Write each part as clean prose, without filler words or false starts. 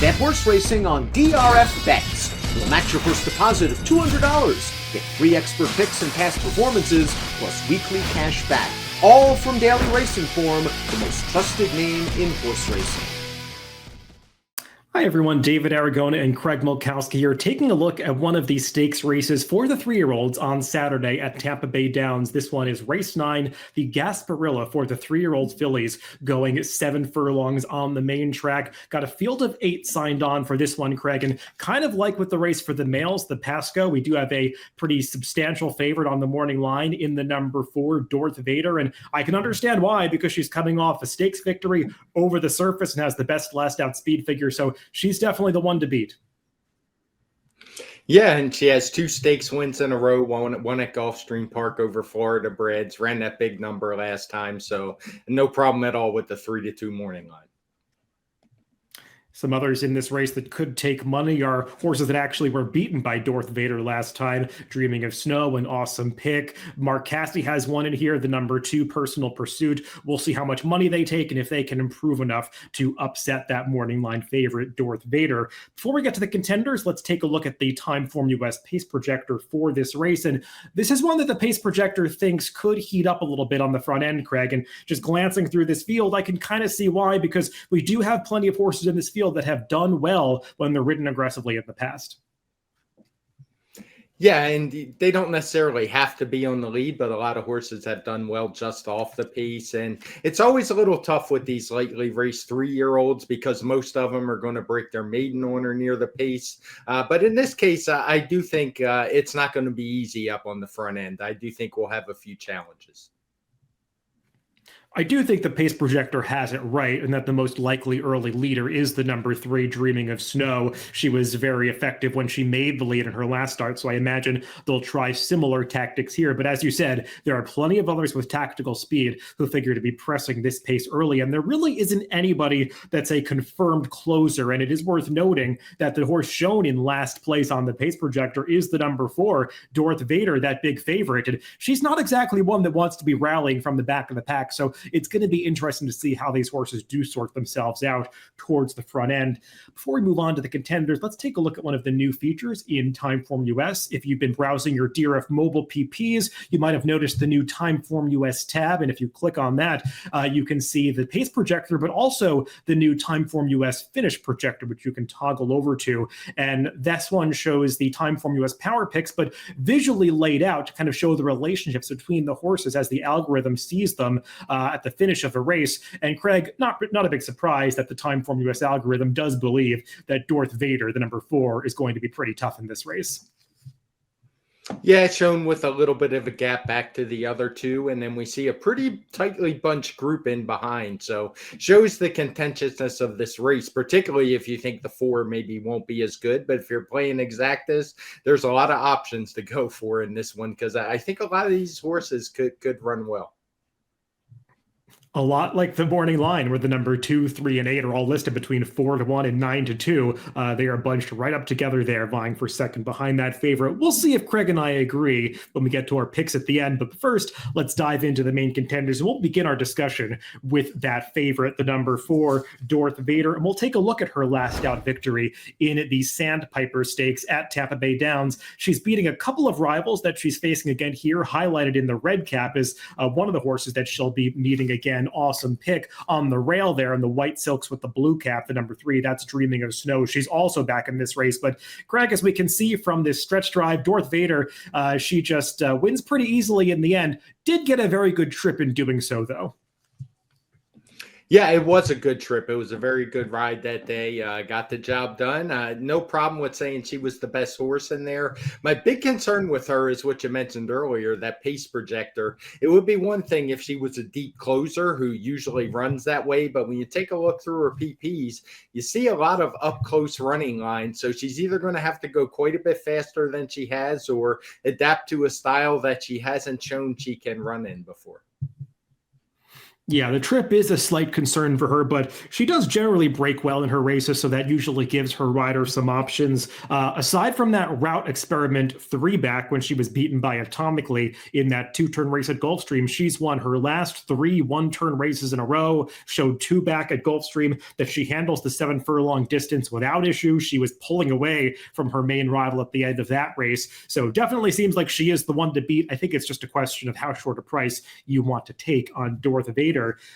Bet horse racing on DRF Bets. We'll match your first deposit of $200. Get free expert picks and past performances, plus weekly cash back. All from Daily Racing Form, the most trusted name in horse racing. Hi everyone, David Aragona and Craig Milkowski here, taking a look at one of these stakes races for the 3-year-olds on Saturday at Tampa Bay Downs. This one is race 9, the Gasparilla for the 3-year-old fillies, going 7 furlongs on the main track. Got a field of 8 signed on for this one, Craig, and kind of like with the race for the males, the Pasco, we do have a pretty substantial favorite on the morning line in the number 4, Darth Vader, and I can understand why, because she's coming off a stakes victory over the surface and has the best last out speed figure, so she's definitely the one to beat. Yeah, and she has 2 stakes wins in a row, one at Gulfstream Park over Florida Breds, ran that big number last time, so no problem at all with the 3-2 morning line. Some others in this race that could take money are horses that actually were beaten by Darth Vader last time. Dreaming of Snow, an awesome pick. Milkowski has one in here, the number 2, Personal Pursuit. We'll see how much money they take and if they can improve enough to upset that morning line favorite, Darth Vader. Before we get to the contenders, let's take a look at the Timeform US pace projector for this race. And this is one that the pace projector thinks could heat up a little bit on the front end, Craig. And just glancing through this field, I can kind of see why, because we do have plenty of horses in this field that have done well when they're ridden aggressively in the past. Yeah, and they don't necessarily have to be on the lead, but a lot of horses have done well just off the pace. And it's always a little tough with these lightly raced 3-year-olds because most of them are going to break their maiden on or near the pace. But in this case, I do think it's not going to be easy up on the front end. I do think we'll have a few challenges. I do think the pace projector has it right, and that the most likely early leader is the number 3, Dreaming of Snow. She was very effective when she made the lead in her last start, so I imagine they'll try similar tactics here. But as you said, there are plenty of others with tactical speed who figure to be pressing this pace early, and there really isn't anybody that's a confirmed closer. And it is worth noting that the horse shown in last place on the pace projector is the number 4, Darth Vader, that big favorite. And she's not exactly one that wants to be rallying from the back of the pack, so it's going to be interesting to see how these horses do sort themselves out towards the front end. Before we move on to the contenders, let's take a look at one of the new features in Timeform US. If you've been browsing your DRF mobile PPs, you might have noticed the new Timeform US tab, and if you click on that, you can see the pace projector, but also the new Timeform US finish projector, which you can toggle over to. And this one shows the Timeform US power picks, but visually laid out to kind of show the relationships between the horses as the algorithm sees them at the finish of a race. And Craig, not a big surprise that the Timeform US algorithm does believe that Darth Vader, the number 4, is going to be pretty tough in this race. Yeah, it's shown with a little bit of a gap back to the other 2, and then we see a pretty tightly bunched group in behind. So shows the contentiousness of this race, particularly if you think the 4 maybe won't be as good. But if you're playing exactas, there's a lot of options to go for in this one, because I think a lot of these horses could run well. A lot like the morning line, where the number 2, 3, and 8 are all listed between 4-1 and 9-2. They are bunched right up together there, vying for second behind that favorite. We'll see if Craig and I agree when we get to our picks at the end. But first, let's dive into the main contenders. We'll begin our discussion with that favorite, the number 4, Darth Vader. And we'll take a look at her last out victory in the Sandpiper Stakes at Tampa Bay Downs. She's beating a couple of rivals that she's facing again here. Highlighted in the red cap is one of the horses that she'll be meeting again. Awesome pick on the rail there in the white silks with the blue cap, the number 3, that's Dreaming of Snow. She's also back in this race. But Greg, as we can see from this stretch drive, Darth Vader, she just wins pretty easily in the end. Did get a very good trip in doing so, though. Yeah, it was a good trip. It was a very good ride that day. Got the job done. No problem with saying she was the best horse in there. My big concern with her is what you mentioned earlier, that pace projector. It would be one thing if she was a deep closer who usually runs that way, but when you take a look through her PPs, you see a lot of up-close running lines. So she's either going to have to go quite a bit faster than she has or adapt to a style that she hasn't shown she can run in before. Yeah, the trip is a slight concern for her, but she does generally break well in her races, so that usually gives her rider some options. Aside from that route experiment three back when she was beaten by Atomically in that two-turn race at Gulfstream, she's won her last three one-turn races in a row, showed two back at Gulfstream that she handles the 7 furlong distance without issue. She was pulling away from her main rival at the end of that race, so definitely seems like she is the one to beat. I think it's just a question of how short a price you want to take on Darth Vader.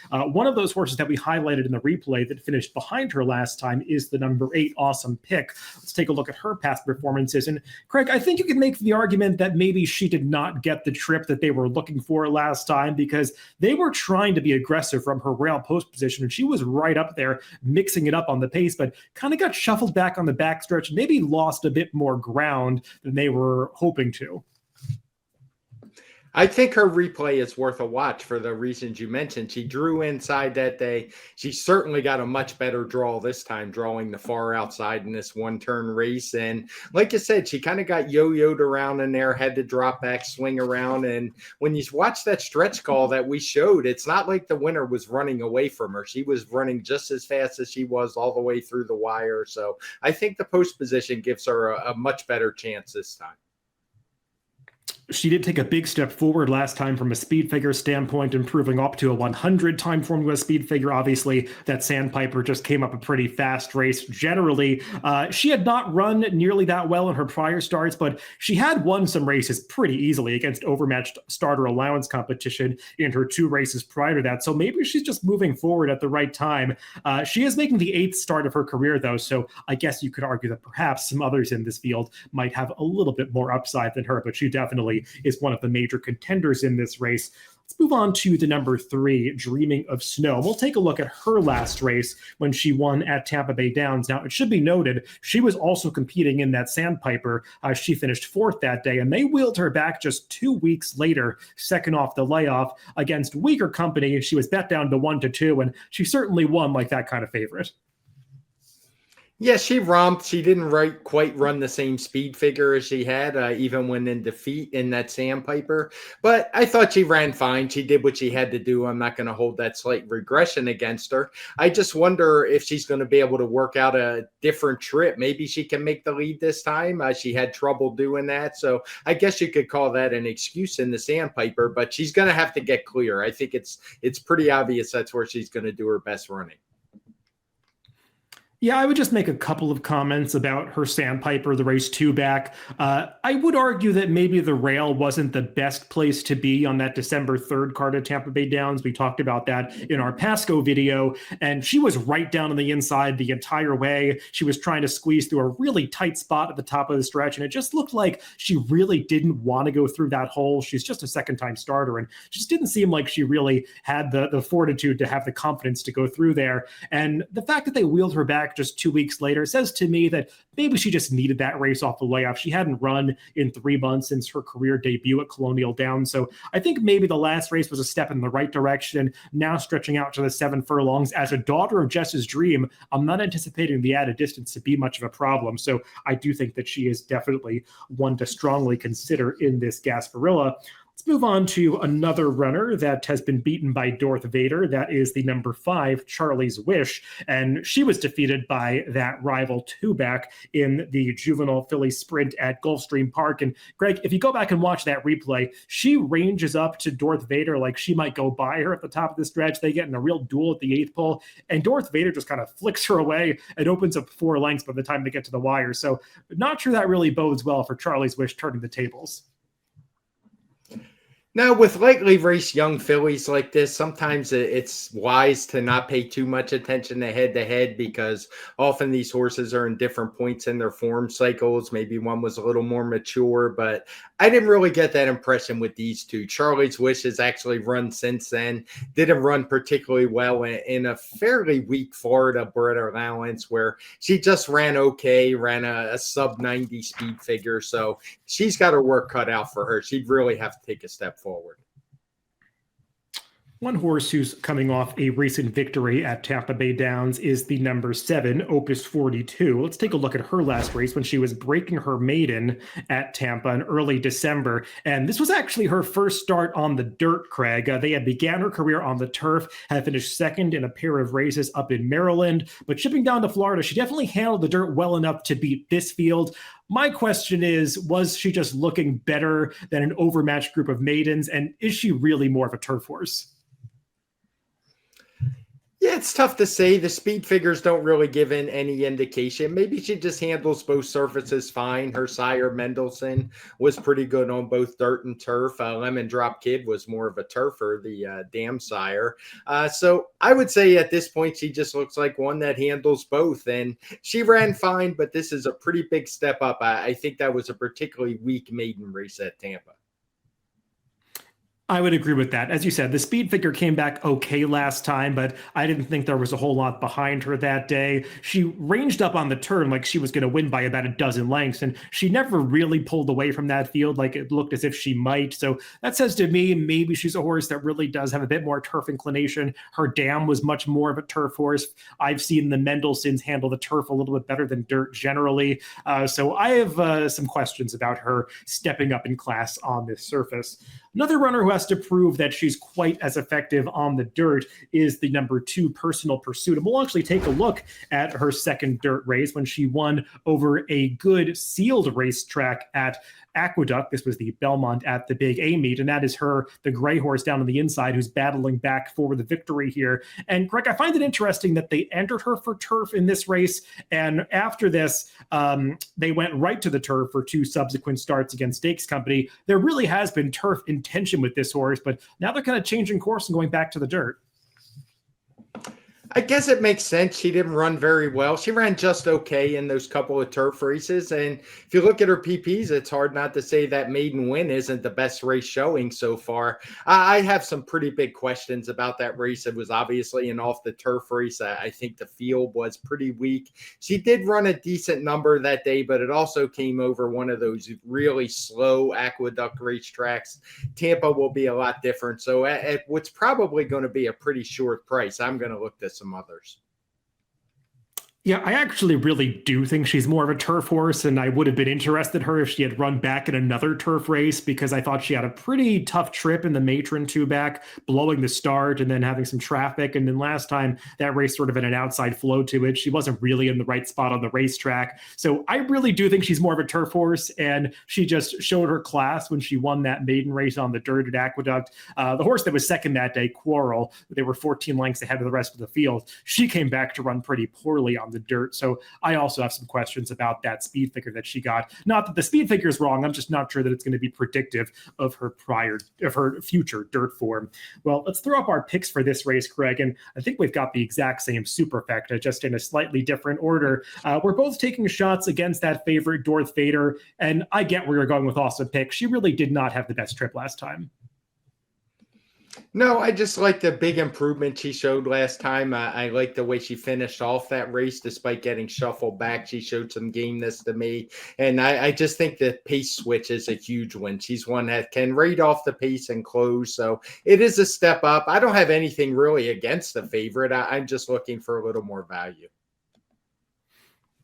One of those horses that we highlighted in the replay that finished behind her last time is the number 8 Awesome Pick. Let's take a look at her past performances. And Craig, I think you can make the argument that maybe she did not get the trip that they were looking for last time, because they were trying to be aggressive from her rail post position, and she was right up there mixing it up on the pace, but kind of got shuffled back on the backstretch and maybe lost a bit more ground than they were hoping to. I think her replay is worth a watch for the reasons you mentioned. She drew inside that day. She certainly got a much better draw this time, drawing the far outside in this one-turn race. And like you said, she kind of got yo-yoed around in there, had to drop back, swing around. And when you watch that stretch call that we showed, it's not like the winner was running away from her. She was running just as fast as she was all the way through the wire. So I think the post position gives her a much better chance this time. She did take a big step forward last time from a speed figure standpoint, improving up to a 100 time formula speed figure. Obviously, that Sandpiper just came up a pretty fast race. Generally, she had not run nearly that well in her prior starts, but she had won some races pretty easily against overmatched starter allowance competition in her 2 races prior to that. So maybe she's just moving forward at the right time. She is making the 8th start of her career, though, so I guess you could argue that perhaps some others in this field might have a little bit more upside than her, but she definitely is one of the major contenders in this race. Let's move on to the number 3, Dreaming of Snow. We'll take a look at her last race when she won at Tampa Bay Downs. Now, it should be noted, she was also competing in that Sandpiper. She finished 4th that day, and they wheeled her back just 2 weeks later, second off the layoff against weaker company. She was bet down to 1-2, and she certainly won like that kind of favorite. Yeah, she romped. She didn't quite run the same speed figure as she had, even when in defeat in that Sandpiper. But I thought she ran fine. She did what she had to do. I'm not going to hold that slight regression against her. I just wonder if she's going to be able to work out a different trip. Maybe she can make the lead this time. She had trouble doing that. So I guess you could call that an excuse in the Sandpiper, but she's going to have to get clear. I think it's pretty obvious that's where she's going to do her best running. Yeah, I would just make a couple of comments about her Sandpiper, the race 2 back. I would argue that maybe the rail wasn't the best place to be on that December 3rd card at Tampa Bay Downs. We talked about that in our Pasco video, and she was right down on the inside the entire way. She was trying to squeeze through a really tight spot at the top of the stretch, and it just looked like she really didn't want to go through that hole. She's just a second-time starter, and just didn't seem like she really had the fortitude to have the confidence to go through there. And the fact that they wheeled her back just 2 weeks later says to me that maybe she just needed that race off the layoff. She hadn't run in 3 months since her career debut at Colonial Downs. So I think maybe the last race was a step in the right direction. Now stretching out to the 7 furlongs as a daughter of Jess's dream, I'm not anticipating the added distance to be much of a problem. So I do think that she is definitely one to strongly consider in this Gasparilla. Let's move on to another runner that has been beaten by Darth Vader. That is the number 5, Charlie's Wish. And she was defeated by that rival 2-back in the juvenile filly sprint at Gulfstream Park. And Greg, if you go back and watch that replay, she ranges up to Darth Vader like she might go by her at the top of the stretch. They get in a real duel at the 8th pole, and Darth Vader just kind of flicks her away and opens up 4 lengths by the time they get to the wire. So not sure that really bodes well for Charlie's Wish turning the tables. Now, with lightly raced young fillies like this, sometimes it's wise to not pay too much attention to head because often these horses are in different points in their form cycles. Maybe one was a little more mature, but I didn't really get that impression with these two. Charlie's Wish has actually run since then. Didn't run particularly well in a fairly weak Florida bred allowance where she just ran okay, ran a sub 90 speed figure. So she's got her work cut out for her. She'd really have to take a step forward. One horse who's coming off a recent victory at Tampa Bay Downs is the number 7, Opus 42. Let's take a look at her last race when she was breaking her maiden at Tampa in early December. And this was actually her first start on the dirt, Craig. They had began her career on the turf, had finished second in a pair of races up in Maryland, but shipping down to Florida, she definitely handled the dirt well enough to beat this field. My question is, was she just looking better than an overmatched group of maidens? And is she really more of a turf horse? Yeah, it's tough to say. The speed figures don't really give in any indication. Maybe she just handles both surfaces fine. Her sire, Mendelssohn, was pretty good on both dirt and turf. Lemon Drop Kid was more of a turfer, the dam sire. So I would say at this point, she just looks like one that handles both. And she ran fine, but this is a pretty big step up. I think that was a particularly weak maiden race at Tampa. I would agree with that. As you said, the speed figure came back okay last time, but I didn't think there was a whole lot behind her that day. She ranged up on the turn like she was going to win by about a dozen lengths, and she never really pulled away from that field like it looked as if she might. So that says to me, maybe she's a horse that really does have a bit more turf inclination. Her dam was much more of a turf horse. I've seen the Mendelssohns handle the turf a little bit better than dirt generally. So I have some questions about her stepping up in class on this surface. Another runner who has to prove that she's quite as effective on the dirt is the number 2, Personal Pursuit. And we'll actually take a look at her second dirt race when she won over a good sealed racetrack at Aqueduct. This was the Belmont at the Big A meet, and that is her, the gray horse down on the inside, who's battling back for the victory here. And Greg, I find it interesting that they entered her for turf in this race, and after this, they went right to the turf for 2 subsequent starts against Stakes Company. There really has been turf intention with this horse, but now they're kind of changing course and going back to the dirt. I guess it makes sense. She didn't run very well. She ran just okay in those couple of turf races. And if you look at her PPs, it's hard not to say that maiden win isn't the best race showing so far. I have some pretty big questions about that race. It was obviously an off the turf race. I think the field was pretty weak. She did run a decent number that day, but it also came over one of those really slow Aqueduct racetracks. Tampa will be a lot different. So at what's probably going to be a pretty short price, I'm going to look this some others. Yeah, I actually really do think she's more of a turf horse, and I would have been interested in her if she had run back in another turf race, because I thought she had a pretty tough trip in the Matron 2-back, blowing the start and then having some traffic. And then last time, that race sort of had an outside flow to it. She wasn't really in the right spot on the racetrack. So I really do think she's more of a turf horse, and she just showed her class when she won that maiden race on the dirt at Aqueduct. The horse that was second that day, Quarrel, they were 14 lengths ahead of the rest of the field. She came back to run pretty poorly on the dirt. So I also have some questions about that speed figure that she got. Not that the speed figure is wrong. I'm just not sure that it's going to be predictive of her future dirt form. Well, let's throw up our picks for this race, Craig. And I think we've got the exact same superfecta, just in a slightly different order. We're both taking shots against that favorite, Darth Vader. And I get where you're going with awesome pick. She really did not have the best trip last time. No, I just like the big improvement she showed last time. I like the way she finished off that race despite getting shuffled back. She showed some gameness to me. And I just think the pace switch is a huge one. She's one that can rate off the pace and close. So it is a step up. I don't have anything really against the favorite. I'm just looking for a little more value.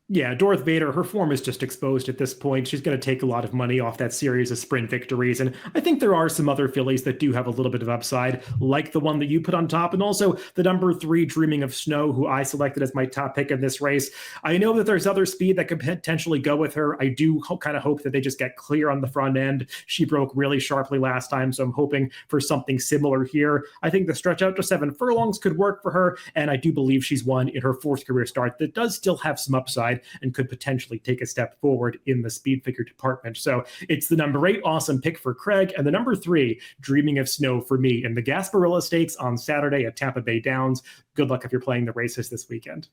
Yeah, Darth Vader, her form is just exposed at this point. She's going to take a lot of money off that series of sprint victories. And I think there are some other fillies that do have a little bit of upside, like the one that you put on top, and also the number 3, Dreaming of Snow, who I selected as my top pick in this race. I know that there's other speed that could potentially go with her. I do kind of hope that they just get clear on the front end. She broke really sharply last time, so I'm hoping for something similar here. I think the stretch out to 7 furlongs could work for her, and I do believe she's one in her 4th career start that does still have some upside and could potentially take a step forward in the speed figure department. So it's the number 8 awesome pick for Craig, and the number 3 Dreaming of Snow for me in the Gasparilla Stakes on Saturday at Tampa Bay Downs. Good luck if you're playing the races this weekend.